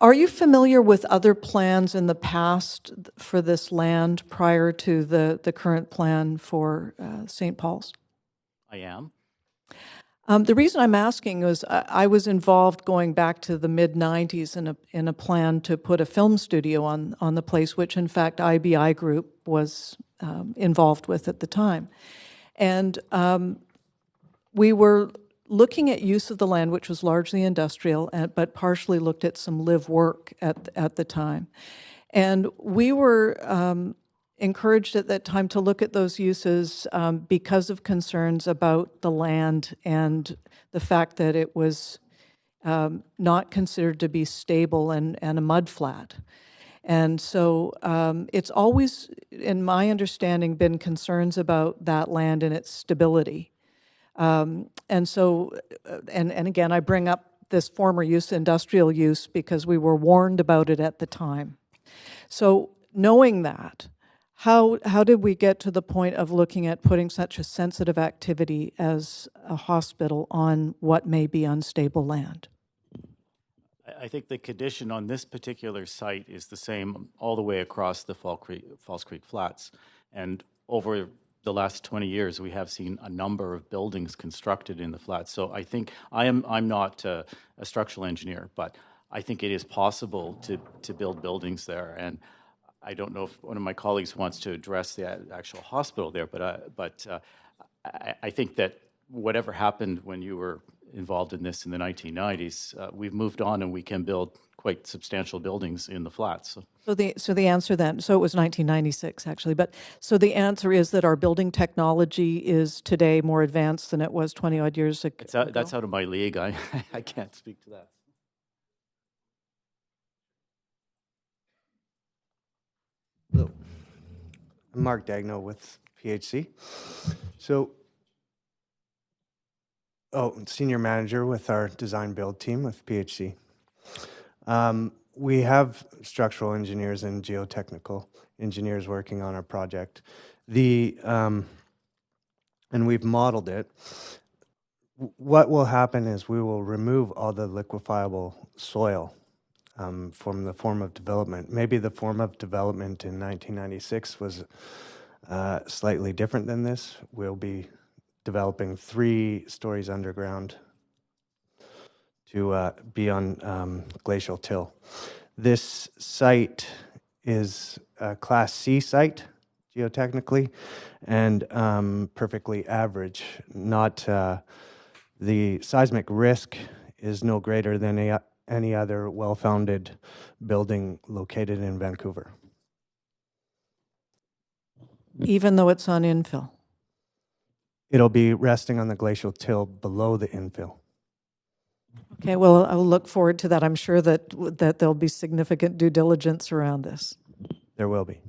Are you familiar with other plans in the past for this land prior to the current plan for St. Paul's? I am. The reason I'm asking is I was involved going back to the mid-'90s in a plan to put a film studio on the place, which in fact IBI Group was involved with at the time. And we were looking at use of the land, which was largely industrial, but partially looked at some live-work at the time. And we were encouraged at that time to look at those uses because of concerns about the land and the fact that it was not considered to be stable and a mudflat. And so it's always, in my understanding, been concerns about that land and its stability. And so, and again, I bring up this former use, industrial use, because we were warned about it at the time. So knowing that, how did we get to the point of looking at putting such a sensitive activity as a hospital on what may be unstable land? I think the condition on this particular site is the same all the way across the Falls Creek Flats. And over the last 20 years, we have seen a number of buildings constructed in the flats. So I think I'm not a structural engineer, but I think it is possible to build buildings there. And I don't know if one of my colleagues wants to address the actual hospital there, but I think that whatever happened when you were involved in this in the 1990s, we've moved on and we can build quite substantial buildings in the flats. So the answer then, so it was 1996 actually, but so the answer is that our building technology is today more advanced than it was 20 odd years ago? That's out of my league. I can't speak to that. Hello, I'm Marc Dagneau with PHC. Senior manager with our design build team with PHC. We have structural engineers and geotechnical engineers working on our project. And we've modeled it. What will happen is we will remove all the liquefiable soil from the form of development. Maybe the form of development in 1996 was slightly different than this. We'll be developing 3 stories underground to be on glacial till. This site is a Class C site, geotechnically, and perfectly average. Not the seismic risk is no greater than any other well-founded building located in Vancouver. Even though it's on infill? It'll be resting on the glacial till below the infill. Okay, well, I'll look forward to that. I'm sure that there'll be significant due diligence around this. There will be.